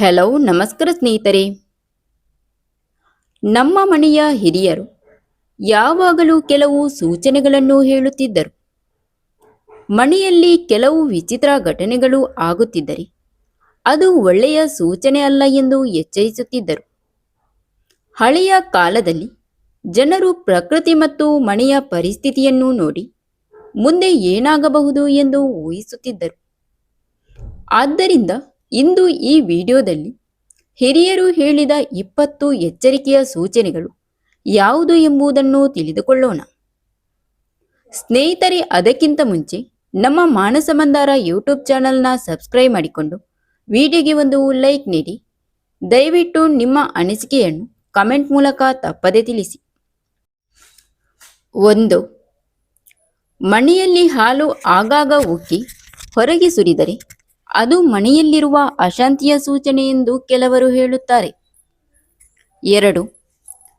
Hello ನಮಸ್ಕಾರ ಸ್ನೇಹಿತರೆ. ನಮ್ಮ ಮನೆಯ ಹಿರಿಯರು ಯಾವಾಗಲೂ ಕೆಲವು ಸೂಚನೆಗಳನ್ನು ಹೇಳುತ್ತಿದ್ದರು. ಮನೆಯಲ್ಲಿ ಕೆಲವು ವಿಚಿತ್ರ ಘಟನೆಗಳು ಆಗುತ್ತಿದ್ದರೆ ಅದು ಒಳ್ಳೆಯ ಸೂಚನೆ ಅಲ್ಲ ಎಂದು ಎಚ್ಚರಿಸುತ್ತಿದ್ದರು. ಹಳೆಯ ಕಾಲದಲ್ಲಿ ಜನರು ಪ್ರಕೃತಿ ಮತ್ತು ಮನೆಯ ಪರಿಸ್ಥಿತಿಯನ್ನು ನೋಡಿ ಮುಂದೆ ಏನಾಗಬಹುದು ಎಂದು ಊಹಿಸುತ್ತಿದ್ದರು. ಆದ್ದರಿಂದ ಇಂದು ಈ ವಿಡಿಯೋದಲ್ಲಿ ಹಿರಿಯರು ಹೇಳಿದ 20 ಎಚ್ಚರಿಕೆಯ ಸೂಚನೆಗಳು ಯಾವುದು ಎಂಬುದನ್ನು ತಿಳಿದುಕೊಳ್ಳೋಣ. ಸ್ನೇಹಿತರೆ, ಅದಕ್ಕಿಂತ ಮುಂಚೆ ನಮ್ಮ ಮಾನಸ ಮಂದಾರ ಯೂಟ್ಯೂಬ್ ಚಾನಲ್ನ ಸಬ್ಸ್ಕ್ರೈಬ್ ಮಾಡಿಕೊಂಡು ವಿಡಿಯೋಗೆ ಒಂದು ಲೈಕ್ ನೀಡಿ. ದಯವಿಟ್ಟು ನಿಮ್ಮ ಅನಿಸಿಕೆಯನ್ನು ಕಮೆಂಟ್ ಮೂಲಕ ತಪ್ಪದೆ ತಿಳಿಸಿ. 1. ಮನೆಯಲ್ಲಿ ಹಾಲು ಆಗಾಗ ಉಕ್ಕಿ ಹೊರಗೆ ಸುರಿದರೆ ಅದು ಮನೆಯಲ್ಲಿರುವ ಅಶಾಂತಿಯ ಸೂಚನೆ ಎಂದು ಕೆಲವರು ಹೇಳುತ್ತಾರೆ. 2.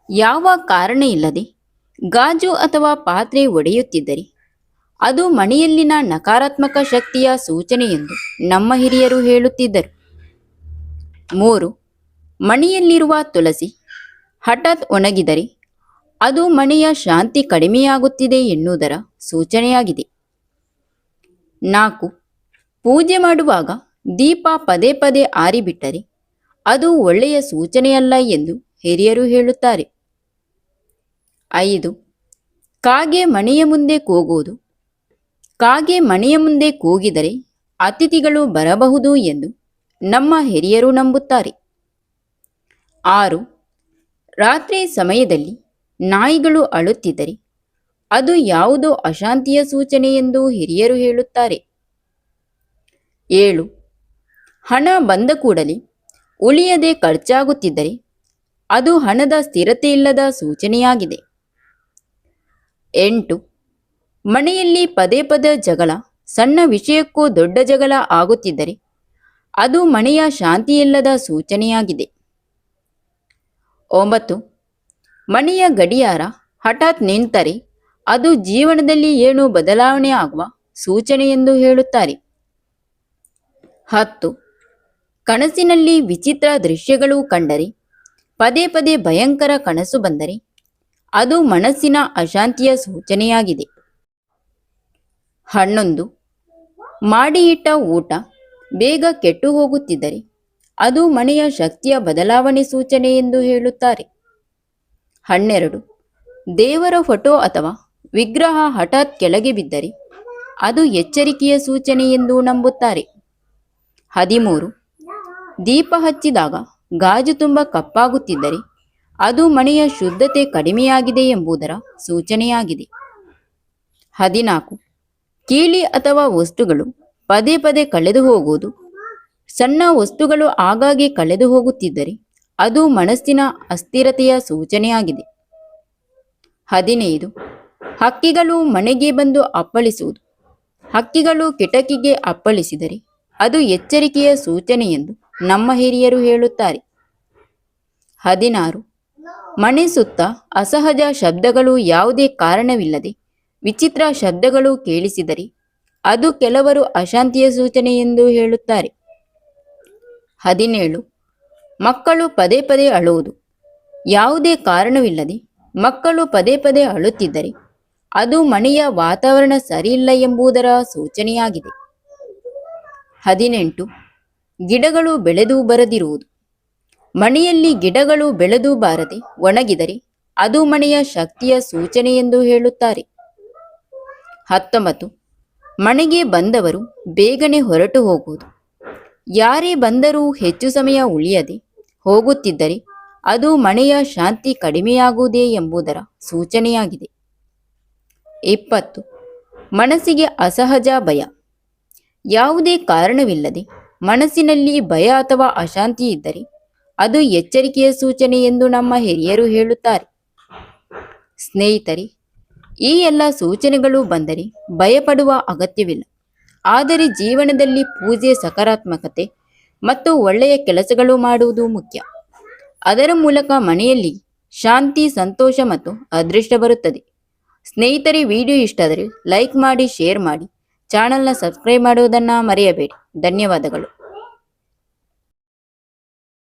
ಯಾವ ಕಾರಣ ಇಲ್ಲದೆ ಗಾಜು ಅಥವಾ ಪಾತ್ರೆ ಒಡೆಯುತ್ತಿದ್ದರೆ ಅದು ಮನೆಯಲ್ಲಿನ ನಕಾರಾತ್ಮಕ ಶಕ್ತಿಯ ಸೂಚನೆ ಎಂದು ನಮ್ಮ ಹಿರಿಯರು ಹೇಳುತ್ತಿದ್ದರು. 3. ಮನೆಯಲ್ಲಿರುವ ತುಳಸಿ ಹಠಾತ್ ಒಣಗಿದರೆ ಅದು ಮನೆಯ ಶಾಂತಿ ಕಡಿಮೆಯಾಗುತ್ತಿದೆ ಎನ್ನುವುದರ ಸೂಚನೆಯಾಗಿದೆ. 4. ಪೂಜೆ ಮಾಡುವಾಗ ದೀಪ ಪದೇ ಪದೇ ಆರಿಬಿಟ್ಟರೆ ಅದು ಒಳ್ಳೆಯ ಸೂಚನೆಯಲ್ಲ ಎಂದು ಹಿರಿಯರು ಹೇಳುತ್ತಾರೆ. 5. ಕಾಗೆ ಮನೆಯ ಮುಂದೆ ಕೂಗುವುದು. ಕಾಗೆ ಮನೆಯ ಮುಂದೆ ಕೂಗಿದರೆ ಅತಿಥಿಗಳು ಬರಬಹುದು ಎಂದು ನಮ್ಮ ಹಿರಿಯರು ನಂಬುತ್ತಾರೆ. 6. ರಾತ್ರಿ ಸಮಯದಲ್ಲಿ ನಾಯಿಗಳು ಅಳುತ್ತಿದ್ದರೆ ಅದು ಯಾವುದೋ ಅಶಾಂತಿಯ ಸೂಚನೆ ಎಂದು ಹಿರಿಯರು ಹೇಳುತ್ತಾರೆ. 7. ಹಣ ಬಂದ ಕೂಡಲೇ ಉಳಿಯದೆ ಖರ್ಚಾಗುತ್ತಿದ್ದರೆ ಅದು ಹಣದ ಸ್ಥಿರತೆ ಇಲ್ಲದ ಸೂಚನೆಯಾಗಿದೆ. 8. ಮನೆಯಲ್ಲಿ ಪದೇ ಪದೇ ಜಗಳ, ಸಣ್ಣ ವಿಷಯಕ್ಕೂ ದೊಡ್ಡ ಜಗಳ ಆಗುತ್ತಿದ್ದರೆ ಅದು ಮನೆಯ ಶಾಂತಿ ಇಲ್ಲದ ಸೂಚನೆಯಾಗಿದೆ. 9. ಮನೆಯ ಗಡಿಯಾರ ಹಠಾತ್ ನಿಂತರೆ ಅದು ಜೀವನದಲ್ಲಿ ಏನೋ ಬದಲಾವಣೆ ಆಗುವ ಸೂಚನೆ ಎಂದು ಹೇಳುತ್ತಾರೆ. 10. ಕನಸಿನಲ್ಲಿ ವಿಚಿತ್ರ ದೃಶ್ಯಗಳು ಕಂಡರೆ, ಪದೇ ಪದೇ ಭಯಂಕರ ಕನಸು ಬಂದರೆ ಅದು ಮನಸ್ಸಿನ ಅಶಾಂತಿಯ ಸೂಚನೆಯಾಗಿದೆ. 11. ಮಾಡಿ ಇಟ್ಟ ಊಟ ಬೇಗ ಕೆಟ್ಟು ಹೋಗುತ್ತಿದ್ದರೆ ಅದು ಮನೆಯ ಶಕ್ತಿಯ ಬದಲಾವಣೆ ಸೂಚನೆ ಎಂದು ಹೇಳುತ್ತಾರೆ. 12. ದೇವರ ಫೋಟೋ ಅಥವಾ ವಿಗ್ರಹ ಹಠಾತ್ ಕೆಳಗೆ ಬಿದ್ದರೆ ಅದು ಎಚ್ಚರಿಕೆಯ ಸೂಚನೆ ಎಂದು ನಂಬುತ್ತಾರೆ. 13. ದೀಪ ಹಚ್ಚಿದಾಗ ಗಾಜು ತುಂಬ ಕಪ್ಪಾಗುತ್ತಿದ್ದರೆ ಅದು ಮನೆಯ ಶುದ್ಧತೆ ಕಡಿಮೆಯಾಗಿದೆ ಎಂಬುದರ ಸೂಚನೆಯಾಗಿದೆ. 14. ಕೀಲಿ ಅಥವಾ ವಸ್ತುಗಳು ಪದೇ ಪದೇ ಕಳೆದು ಹೋಗುವುದು. ಸಣ್ಣ ವಸ್ತುಗಳು ಆಗಾಗ್ಗೆ ಕಳೆದು ಹೋಗುತ್ತಿದ್ದರೆ ಅದು ಮನಸ್ಸಿನ ಅಸ್ಥಿರತೆಯ ಸೂಚನೆಯಾಗಿದೆ. 15. ಹಕ್ಕಿಗಳು ಮನೆಗೆ ಬಂದು ಅಪ್ಪಳಿಸುವುದು. ಹಕ್ಕಿಗಳು ಕಿಟಕಿಗೆ ಅಪ್ಪಳಿಸಿದರೆ ಅದು ಎಚ್ಚರಿಕೆಯ ಸೂಚನೆ ಎಂದು ನಮ್ಮ ಹಿರಿಯರು ಹೇಳುತ್ತಾರೆ. 16. ಮನೆ ಸುತ್ತ ಅಸಹಜ ಶಬ್ದಗಳು ಯಾವುದೇ ಕಾರಣವಿಲ್ಲದೆ ವಿಚಿತ್ರ ಶಬ್ದಗಳು ಕೇಳಿಸಿದರೆ ಅದು ಕೆಲವರು ಅಶಾಂತಿಯ ಸೂಚನೆ ಎಂದು ಹೇಳುತ್ತಾರೆ. 17. ಮಕ್ಕಳು ಪದೇ ಪದೇ ಅಳುವುದು. ಯಾವುದೇ ಕಾರಣವಿಲ್ಲದೆ ಮಕ್ಕಳು ಪದೇ ಪದೇ ಅಳುತ್ತಿದ್ದರೆ ಅದು ಮನೆಯ ವಾತಾವರಣ ಸರಿಯಿಲ್ಲ ಎಂಬುದರ ಸೂಚನೆಯಾಗಿದೆ. 18. ಗಿಡಗಳು ಬೆಳೆದು ಬರದಿರುವುದು. ಮನೆಯಲ್ಲಿ ಗಿಡಗಳು ಬೆಳೆದು ಬಾರದೆ ಒಣಗಿದರೆ ಅದು ಮನೆಯ ಶಕ್ತಿಯ ಸೂಚನೆ ಎಂದು ಹೇಳುತ್ತಾರೆ. 19. ಮನೆಗೆ ಬಂದವರು ಬೇಗನೆ ಹೊರಟು ಹೋಗುವುದು. ಯಾರೇ ಬಂದರೂ ಹೆಚ್ಚು ಸಮಯ ಉಳಿಯದೆ ಹೋಗುತ್ತಿದ್ದರೆ ಅದು ಮನೆಯ ಶಾಂತಿ ಕಡಿಮೆಯಾಗುವುದೇ ಎಂಬುದರ ಸೂಚನೆಯಾಗಿದೆ. 20. ಮನಸ್ಸಿಗೆ ಅಸಹಜ ಭಯ. ಯಾವುದೇ ಕಾರಣವಿಲ್ಲದೆ ಮನಸ್ಸಿನಲ್ಲಿ ಭಯ ಅಥವಾ ಅಶಾಂತಿ ಇದ್ದರೆ ಅದು ಎಚ್ಚರಿಕೆಯ ಸೂಚನೆ ಎಂದು ನಮ್ಮ ಹಿರಿಯರು ಹೇಳುತ್ತಾರೆ. ಸ್ನೇಹಿತರೆ, ಈ ಎಲ್ಲ ಸೂಚನೆಗಳು ಬಂದರೆ ಭಯಪಡುವ ಅಗತ್ಯವಿಲ್ಲ. ಆದರೆ ಜೀವನದಲ್ಲಿ ಪೂಜೆ, ಸಕಾರಾತ್ಮಕತೆ ಮತ್ತು ಒಳ್ಳೆಯ ಕೆಲಸಗಳು ಮಾಡುವುದು ಮುಖ್ಯ. ಅದರ ಮೂಲಕ ಮನೆಯಲ್ಲಿ ಶಾಂತಿ, ಸಂತೋಷ ಮತ್ತು ಅದೃಷ್ಟ ಬರುತ್ತದೆ. ಸ್ನೇಹಿತರೆ, ವಿಡಿಯೋ ಇಷ್ಟಾದರೆ ಲೈಕ್ ಮಾಡಿ, ಶೇರ್ ಮಾಡಿ, ಚಾನಲ್ನ ಸಬ್ಸ್ಕ್ರೈಬ್ ಮಾಡುವುದನ್ನು ಮರೆಯಬೇಡಿ. ಧನ್ಯವಾದಗಳು.